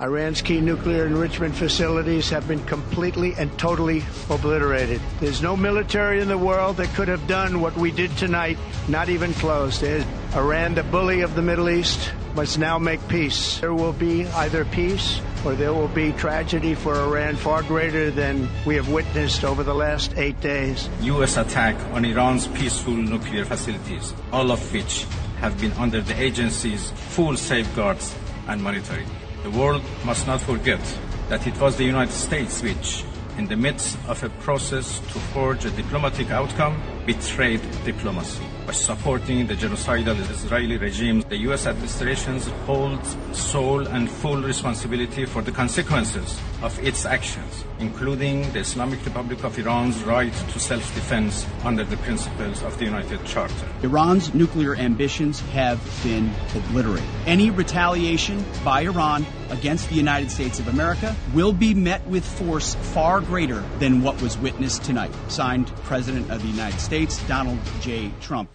Iran's key nuclear enrichment facilities have been completely and totally obliterated. There's no military in the world that could have done what we did tonight, not even close. Iran, the bully of the Middle East, must now make peace. There will be either peace or there will be tragedy for Iran far greater than we have witnessed over the last 8 days. U.S. attack on Iran's peaceful nuclear facilities, all of which have been under the agency's full safeguards and monitoring. The world must not forget that it was the United States which, in the midst of a process to forge a diplomatic outcome, betrayed diplomacy. By supporting the genocidal Israeli regime, the U.S. administration holds sole and full responsibility for the consequences of its actions, including the Islamic Republic of Iran's right to self-defense under the principles of the United Charter. Iran's nuclear ambitions have been obliterated. Any retaliation by Iran against the United States of America will be met with force far greater than what was witnessed tonight. Signed, President of the United States, Donald J. Trump.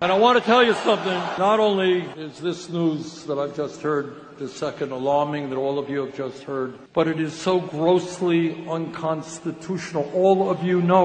And I want to tell you something. Not only is this news that I've just heard this second alarming, that all of you have just heard, but it is so grossly unconstitutional. All of you know.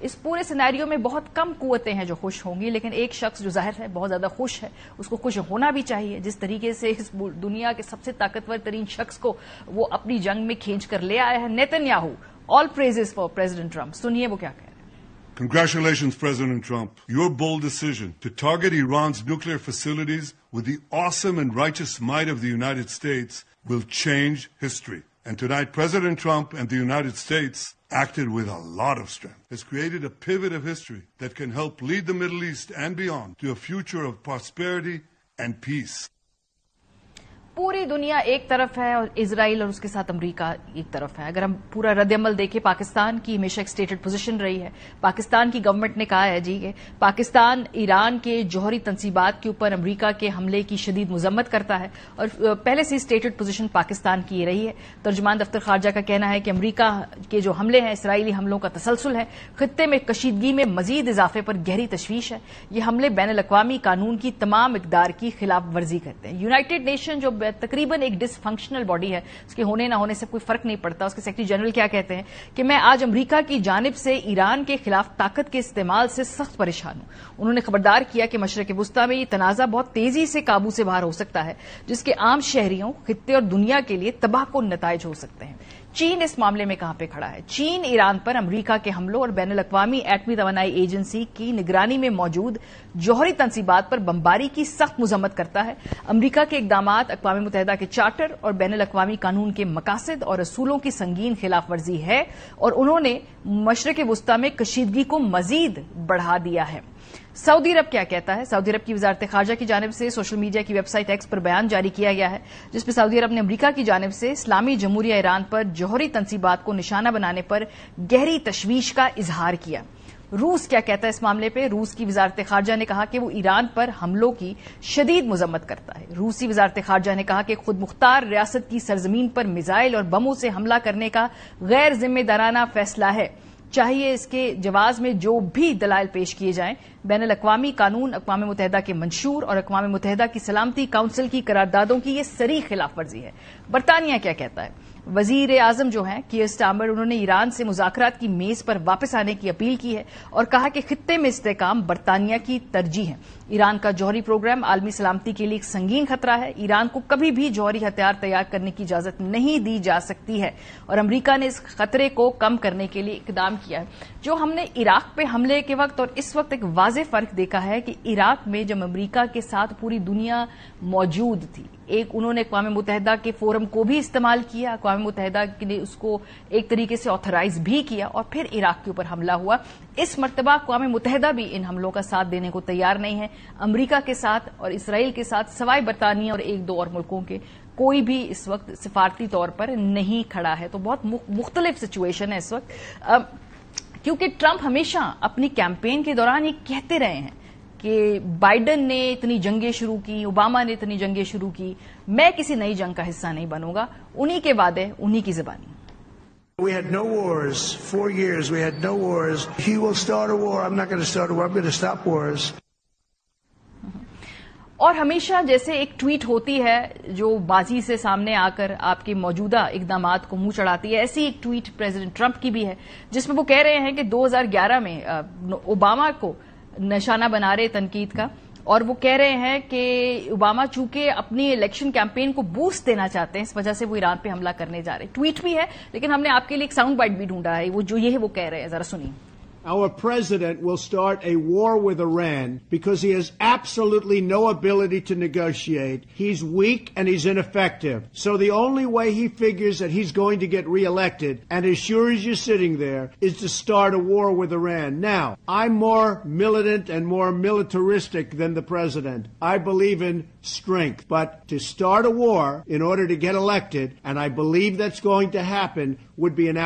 اس پورے scenario میں بہت کم قوتیں ہیں جو خوش ہوں گی، لیکن ایک شخص جو ظاہر ہے بہت زیادہ خوش ہے، اس کو خوش ہونا بھی چاہیے. جس طریقے سے اس دنیا کے سب سے طاقتور ترین شخص کو وہ اپنی جنگ میں کھینچ کر لے آیا ہے، Netanyahu. All praises for president Trump. سنیے وہ کیا کہہ رہے ہیں. Congratulations, President Trump. Your bold decision to target Iran's nuclear facilities with the awesome and righteous might of the United States will change history. And tonight, President Trump and the United States acted with a lot of strength. Has created a pivot of history that can help lead the Middle East and beyond to a future of prosperity and peace. پوری دنیا ایک طرف ہے اور اسرائیل اور اس کے ساتھ امریکہ ایک طرف ہے. اگر ہم پورا رد عمل دیکھیں، پاکستان کی ہمیشہ ایک اسٹیٹڈ پوزیشن رہی ہے. پاکستان کی گورنمنٹ نے کہا ہے جی کہ پاکستان ایران کے جوہری تنصیبات کے اوپر امریکہ کے حملے کی شدید مذمت کرتا ہے، اور پہلے سے اسٹیٹڈ پوزیشن پاکستان کی یہ رہی ہے. ترجمان دفتر خارجہ کا کہنا ہے کہ امریکہ کے جو حملے ہیں اسرائیلی حملوں کا تسلسل ہے، خطے میں کشیدگی میں مزید اضافے پر گہری تشویش ہے. یہ حملے بین الاقوامی قانون کی تمام اقدار کی خلاف ورزی کرتے ہیں. یونائٹڈ نیشن جو تقریباً ایک ڈس فنکشنل باڈی ہے، اس کے ہونے نہ ہونے سے کوئی فرق نہیں پڑتا، اس کے سیکرٹری جنرل کیا کہتے ہیں کہ میں آج امریکہ کی جانب سے ایران کے خلاف طاقت کے استعمال سے سخت پریشان ہوں. انہوں نے خبردار کیا کہ مشرق وسطی میں یہ تنازع بہت تیزی سے قابو سے باہر ہو سکتا ہے، جس کے عام شہریوں، خطے اور دنیا کے لیے تباہ کن نتائج ہو سکتے ہیں. چین اس معاملے میں کہاں پہ کھڑا ہے؟ چین ایران پر امریکہ کے حملوں اور بین الاقوامی ایٹمی توانائی ایجنسی کی نگرانی میں موجود جوہری تنصیبات پر بمباری کی سخت مذمت کرتا ہے. امریکہ کے اقدامات اقوام متحدہ کے چارٹر اور بین الاقوامی قانون کے مقاصد اور اصولوں کی سنگین خلاف ورزی ہے، اور انہوں نے مشرق وسطی میں کشیدگی کو مزید بڑھا دیا ہے. سعودی عرب کیا کہتا ہے؟ سعودی عرب کی وزارت خارجہ کی جانب سے سوشل میڈیا کی ویب سائٹ ایکس پر بیان جاری کیا گیا ہے، جس میں سعودی عرب نے امریکہ کی جانب سے اسلامی جمہوریہ ایران پر جوہری تنصیبات کو نشانہ بنانے پر گہری تشویش کا اظہار کیا. روس کیا کہتا ہے اس معاملے پہ؟ روس کی وزارت خارجہ نے کہا کہ وہ ایران پر حملوں کی شدید مذمت کرتا ہے. روسی وزارت خارجہ نے کہا کہ خود مختار ریاست کی سرزمین پر میزائل اور بموں سے حملہ کرنے کا غیر ذمہ دارانہ فیصلہ ہے. چاہیے اس کے جواز میں جو بھی دلائل پیش کیے جائیں، بین الاقوامی قانون، اقوام متحدہ کے منشور اور اقوام متحدہ کی سلامتی کونسل کی قراردادوں کی یہ صریح خلاف ورزی ہے. برطانیہ کیا کہتا ہے؟ وزیر اعظم جو ہیں کیئر سٹارمر، انہوں نے ایران سے مذاکرات کی میز پر واپس آنے کی اپیل کی ہے اور کہا کہ خطے میں استحکام برطانیہ کی ترجیح ہے. ایران کا جوہری پروگرام عالمی سلامتی کے لیے ایک سنگین خطرہ ہے. ایران کو کبھی بھی جوہری ہتھیار تیار کرنے کی اجازت نہیں دی جا سکتی ہے، اور امریکہ نے اس خطرے کو کم کرنے کے لیے اقدام کیا ہے. جو ہم نے عراق پہ حملے کے وقت اور اس وقت ایک واضح فرق دیکھا ہے کہ عراق میں جب امریکہ کے ساتھ پوری دنیا موجود تھی، ایک انہوں نے اقوام متحدہ کے فورم کو بھی استعمال کیا، اقوام متحدہ نے اس کو ایک طریقے سے آتھرائز بھی کیا، اور پھر عراق کے اوپر حملہ ہوا. اس مرتبہ اقوام متحدہ بھی ان حملوں کا ساتھ دینے کو تیار نہیں ہے. امریکہ کے ساتھ اور اسرائیل کے ساتھ سوائے برطانیہ اور ایک دو اور ملکوں کے کوئی بھی اس وقت سفارتی طور پر نہیں کھڑا ہے. تو بہت مختلف سچویشن ہے اس وقت، کیونکہ ٹرمپ ہمیشہ اپنی کیمپین کے دوران یہ کہتے رہے ہیں کہ بائیڈن نے اتنی جنگیں شروع کی، اوباما نے اتنی جنگیں شروع کی، میں کسی نئی جنگ کا حصہ نہیں بنوں گا. انہی کے وعدے، انہی کی زبانی. We had no wars. 4 years we had no wars. He will start a war. I'm not going to start a war. I'm going to stop wars. اور ہمیشہ جیسے ایک ٹویٹ ہوتی ہے جو بازی سے سامنے آ کر آپ کے موجودہ اقدامات کو منہ چڑھاتی ہے، ایسی ایک ٹویٹ پریزیڈنٹ ٹرمپ کی بھی ہے، جس میں وہ کہہ رہے ہیں کہ 2011 میں اوباما کو نشانہ بنا رہے تنقید کا، اور وہ کہہ رہے ہیں کہ اوباما چونکہ اپنی الیکشن کیمپین کو بوسٹ دینا چاہتے ہیں، اس وجہ سے وہ ایران پہ حملہ کرنے جا رہے ہیں. ٹویٹ بھی ہے، لیکن ہم نے آپ کے لیے ایک ساؤنڈ بائٹ بھی ڈھونڈا ہے، وہ جو یہ ہے وہ کہہ رہے ہیں، ذرا سنیے. Our president will start a war with Iran because he has absolutely no ability to negotiate. He's weak and he's ineffective. So the only way he figures that he's going to get reelected, and as sure as you're sitting there, is to start a war with Iran. Now, I'm more militant and more militaristic than the president. I believe in strength. But to start a war in order to get elected, and I believe that's going to happen, would be an